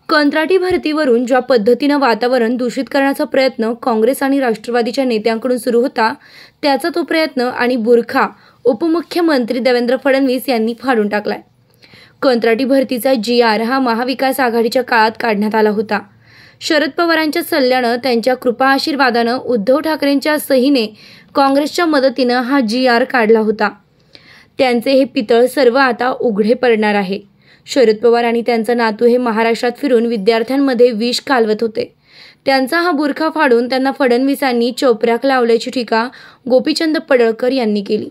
कंत्राटी भरतीवरून ज्या पद्धतीनं वातावरण दूषित करण्याचा प्रयत्न काँग्रेस आणि राष्ट्रवादीच्या नेत्यांकडून सुरू होता, त्याचा तो प्रयत्न आणि बुरखा उपमुख्यमंत्री देवेंद्र फडणवीस यांनी फाडून टाकलाय। कंत्राटी भरतीचा GR हा महाविकास आघाडीच्या काळात काढण्यात आला होता। शरद पवारांच्या सल्ल्यानं, त्यांच्या कृपा आशीर्वादानं, उद्धव ठाकरेंच्या सहीने, काँग्रेसच्या मदतीनं हा GR काढला होता। त्यांचे हे पितळ सर्व आता उघडे पडणार आहे। शरद पवार आणि त्यांचा नातू हे महाराष्ट्रात फिरून विद्यार्थ्यांमध्ये विष घालवत होते। त्यांचा हा बुरखा फाडून त्यांना फडणवीसांनी चोपऱ्याक लावल्याची टीका गोपीचंद पडळकर यांनी केली।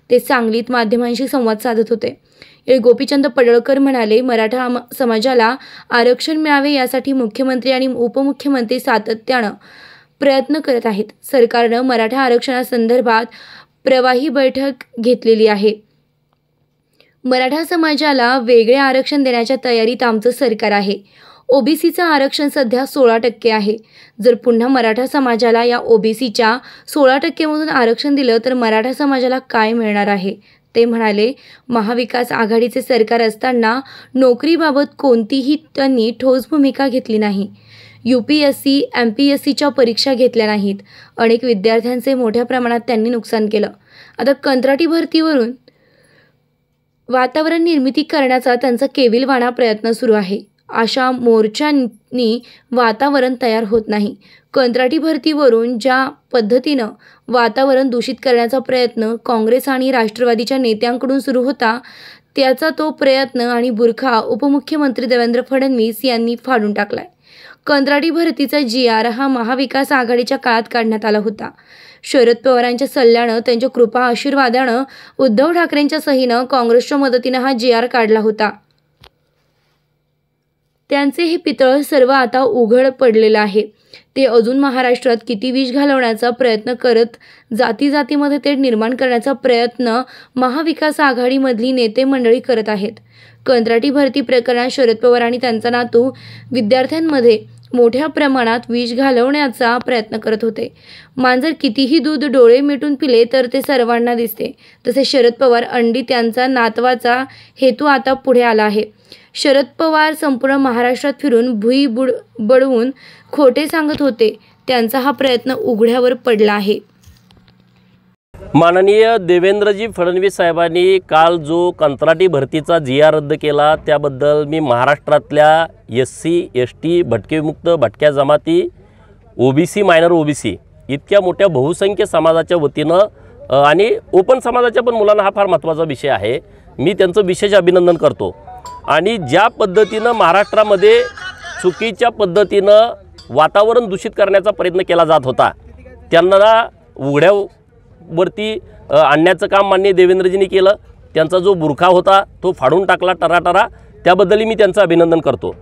ते सांगलीत माध्यमांशी संवाद साधत होते। गोपीचंद पडळकर म्हणाले, मराठा समाजाला आरक्षण मिळावे यासाठी मुख्यमंत्री आणि उपमुख्यमंत्री सातत्यानं प्रयत्न करत आहेत। सरकारनं मराठा आरक्षणासंदर्भात प्रवाही बैठक घेतलेली आहे। मराठा समाजाला वेगळे आरक्षण देण्याच्या तयारीत आमचं सरकार आहे। ओबीसीचं आरक्षण सध्या 16% आहे। जर पुन्हा मराठा समाजाला या ओबीसीच्या 16% मधून आरक्षण दिलं तर मराठा समाजाला काय मिळणार आहे? ते म्हणाले, महाविकास आघाडीचे सरकार असताना नोकरीबाबत कोणतीही त्यांनी ठोस भूमिका घेतली नाही। UPSC, MPSCच्या परीक्षा घेतल्या नाहीत। अनेक विद्यार्थ्यांचे मोठ्या प्रमाणात त्यांनी नुकसान केलं। आता कंत्राटी भरतीवरून वातावरण निर्मिती करण्याचा त्यांचा केविलवाणा प्रयत्न सुरू आहे। अशा मोर्चांनी वातावरण तयार होत नाही। कंत्राटी भरतीवरून ज्या पद्धतीनं वातावरण दूषित करण्याचा प्रयत्न काँग्रेस आणि राष्ट्रवादीच्या नेत्यांकडून सुरू होता, त्याचा तो प्रयत्न आणि बुरखा उपमुख्यमंत्री देवेंद्र फडणवीस यांनी फाडून टाकलाय। कंत्राटी भरतीचा GR हा महाविकास आघाडीच्या काळात काढण्यात आला होता। शरद पवारांच्या सल्ल्यानं, त्यांच्या कृपा आशीर्वादानं, उद्धव ठाकरेंच्या सहीनं, काँग्रेसच्या मदतीनं हा GR काढला होता। त्यांचे हे पितळ सर्व आता उघड पडलेलं आहे। ते अजून महाराष्ट्रात किती विष घालवण्याचा प्रयत्न करत जातीमध्ये तेढ निर्माण करण्याचा प्रयत्न महाविकास आघाडीमधली नेते मंडळी करत आहेत। कंत्राटी भरती प्रकरणात शरद पवार आणि त्यांचा नातू विद्यार्थ्यांमध्ये मोठ्या प्रमाणात विष घालवण्याचा प्रयत्न करत होते। मांजर कितीही दूध डोळे मिटून पिले तर ते सर्वांना दिसते, तसे शरद पवार अंडी त्यांचा नातवाचा हेतू आता पुढे आला आहे। शरद पवार संपूर्ण महाराष्ट्रात फिरून भुई बडवून खोटे सांगत होते। त्यांचा हा प्रयत्न उघड्यावर पडला आहे। माननीय देवेंद्रजी फडणवीस साहेबांनी काल जो कंत्राटी भरतीचा GR रद्द केला, त्याबद्दल मी महाराष्ट्रातल्या SC, ST, भटकेविमुक्त, भटक्या जमाती, OBC, मायनर OBC इतक्या मोठ्या बहुसंख्य समाजाच्या वतीनं आणि ओपन समाजाच्या पण मुलांना हा फार महत्त्वाचा विषय आहे। मी त्यांचं विशेष अभिनंदन करतो। आणि ज्या पद्धतीनं महाराष्ट्रामध्ये चुकीच्या पद्धतीनं वातावरण दूषित करण्याचा प्रयत्न केला जात होता, त्यांना उघड्यावरती आणण्याचं काम माननीय देवेंद्रजींनी केलं। त्यांचा जो बुरखा होता तो फाडून टाकला टराटरा, त्याबद्दलही मी त्यांचं अभिनंदन करतो।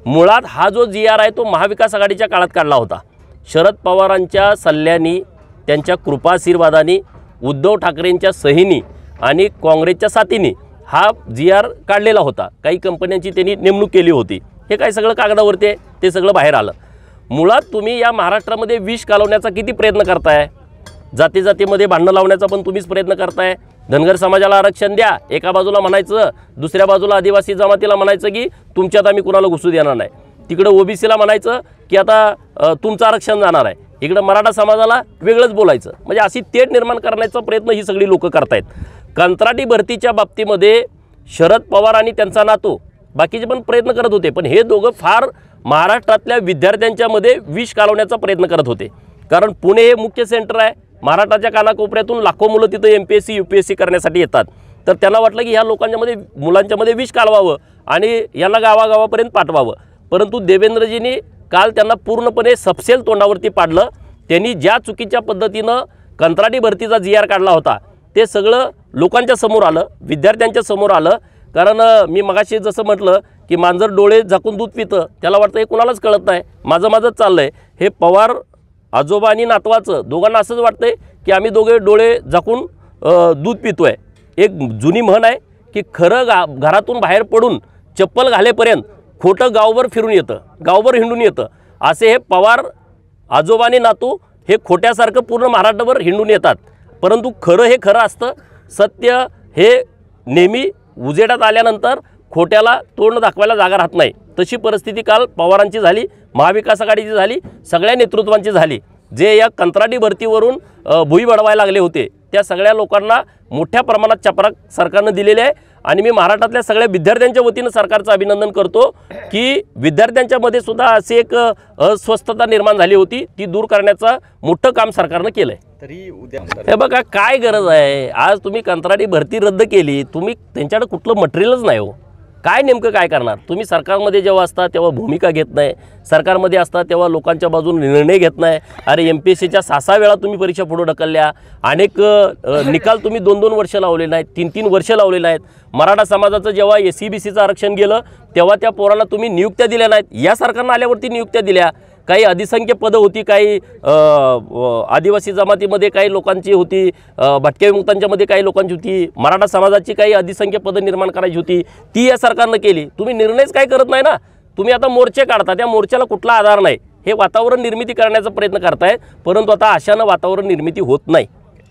मुळात हा जो GR आहे तो महाविकास आघाडीच्या काळात काढला होता। शरद पवारांच्या सल्ल्यानी, त्यांच्या कृपाशीर्वादाने, उद्धव ठाकरेंच्या सहीनी आणि काँग्रेसच्या साथीने हा GR काढलेला होता। काही कंपन्यांची त्यांनी नेमणूक केली होती। हे काय सगळं कागदावरती आहे, ते सगळं बाहेर आलं। मुळात तुम्ही या महाराष्ट्रामध्ये विष घालवण्याचा किती प्रयत्न करताय? जातीमध्ये भांडणं लावण्याचा पण तुम्हीच प्रयत्न करताय। धनगर समाजाला आरक्षण द्या एका बाजूला म्हणायचं, दुसऱ्या बाजूला आदिवासी जमातीला म्हणायचं की तुमच्यात आम्ही कुणाला घुसू देणार नाही। तिकडे OBCला म्हणायचं की आता तुमचं आरक्षण जाणार आहे। इकडे मराठा समाजाला वेगळंच बोलायचं। म्हणजे अशी तेढ निर्माण करण्याचा प्रयत्न ही सगळी लोक करतायत। कंत्राटी भरतीच्या बाबतीमध्ये शरद पवार आणि त्यांचा नातू बाकीचे पण प्रयत्न करत होते, पण हे दोघं फार महाराष्ट्रातल्या विद्यार्थ्यांच्या मध्ये विष घालवण्याचा प्रयत्न करत होते। कारण पुणे हे मुख्य सेंटर आहे। महाराष्ट्राच्या कानाकोपऱ्यातून लाखो मुलं तिथं MPSC, UPSC करण्यासाठी येतात। तर त्यांना वाटलं की ह्या लोकांच्यामध्ये, मुलांच्यामध्ये विष घालवावं आणि यांना गावागावापर्यंत पाठवावं। परंतु देवेंद्रजींनी काल त्यांना पूर्णपणे सपशेल तोंडावरती पाडलं। त्यांनी ज्या चुकीच्या पद्धतीनं कंत्राटी भरतीचा GR काढला होता ते सगळं लोकांच्या समोर आलं, विद्यार्थ्यांच्या समोर आलं। कारण मी मगाशी जसं म्हटलं की मांजर डोळे झाकून दूध पितं, त्याला वाटतं हे कोणालाच कळत नाही, माझंच चाललंय। हे पवार आजोबा आणि नातवाचं दोघांना असंच वाटतंय की आम्ही दोघे डोळे झाकून दूध पितोय। एक जुनी म्हण आहे की खरं घरातून बाहेर पडून चप्पल घालेपर्यंत खोटं गावभर फिरून येतं, गावभर हिंडून येतं। असे हे पवार आजोबा आणि नातू हे खोट्यासारखं पूर्ण महाराष्ट्रभर हिंडून येतात, परंतु खरं हे खरं असतं। सत्य हे नेहमी उजेडात आल्यानंतर खोट्याला तोंड दाखवायला जागा राहत नाही। तशी परिस्थिती काल पवारांची झाली, महाविकास आघाडीची झाली, सगळ्या नेतृत्वांची झाली. जे या कंत्राटी भरतीवरून भुई बडवायला लागले होते त्या सगळ्या लोकांना मोठ्या प्रमाणात चपराक सरकारनं दिलेले आहे. आणि मी महाराष्ट्रातल्या सगळ्या विद्यार्थ्यांच्या वतीनं सरकारचं अभिनंदन करतो की विद्यार्थ्यांच्यामध्ये सुद्धा अशी एक अस्वस्थता निर्माण झाली होती, ती दूर करण्याचं मोठं काम सरकारनं केलं आहे. तरी उद्या हे बघा काय गरज आहे. आज तुम्ही कंत्राटी भरती रद्द केली, तुम्ही त्यांच्याकडे कुठलं मटेरियलच नाही हो. काय नेमकं काय करणार तुम्ही? सरकारमध्ये जेव्हा असता तेव्हा भूमिका घेत नाही, सरकारमध्ये असता तेव्हा लोकांच्या बाजूने निर्णय घेत नाही. अरे MPSCच्या 6 वेळा तुम्ही परीक्षा पुढे ढकलल्या, अनेक निकाल तुम्ही 2-2 वर्ष लावले नाहीत, 3-3 वर्ष लावलेले आहेत. मराठा समाजाचं जेव्हा SC-BCचं आरक्षण गेलं तेव्हा त्या पोराला तुम्ही नियुक्त्या दिल्या नाहीत. या सरकारनं आल्यावरती नियुक्त्या दिल्या. काही अधिसंख्य पदं होती, काही आदिवासी जमातीमध्ये काही लोकांची होती, भटक्या विमुक्तांच्यामध्ये काही लोकांची होती, मराठा समाजाची काही अधिसंख्य पदं निर्माण करायची होती, ती या सरकारनं केली. तुम्ही निर्णयच काय करत नाही ना. तुम्ही आता मोर्चे काढता, त्या मोर्चाला कुठला आधार नाही. हे वातावरण निर्मिती करण्याचा प्रयत्न करताय, परंतु आता अशानं वातावरण निर्मिती होत नाही.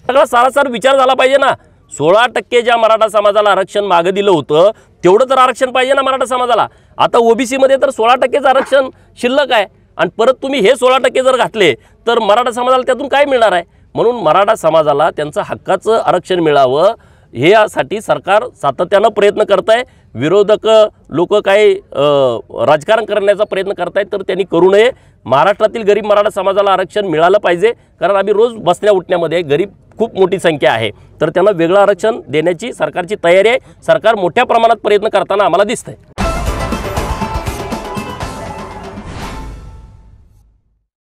सगळा सारासार विचार झाला पाहिजे ना. 16% ज्या मराठा समाजाला आरक्षण मागं दिलं होतं तेवढं तर आरक्षण पाहिजे ना मराठा समाजाला. आता OBCमध्ये तर 16%चं आरक्षण शिल्लक आहे आणि परत तुम्ही हे 16% जर घातले तर मराठा समाजाला त्यातून काय मिळणार आहे? म्हणून मराठा समाजाला त्यांचं हक्काचं आरक्षण मिळावं हे यासाठी सरकार सातत्यानं प्रयत्न करत आहे. विरोधक लोक काही राजकारण करण्याचा प्रयत्न करतायत तर त्यांनी करू नये. महाराष्ट्रातील गरीब मराठा समाजाला आरक्षण मिळालं पाहिजे, कारण आम्ही रोज बसण्या उठण्यामध्ये गरीब खूप मोठी संख्या आहे, तर त्यांना वेगळं आरक्षण देण्याची सरकारची तयारी आहे. सरकार मोठ्या प्रमाणात प्रयत्न करताना आम्हाला दिसतंय.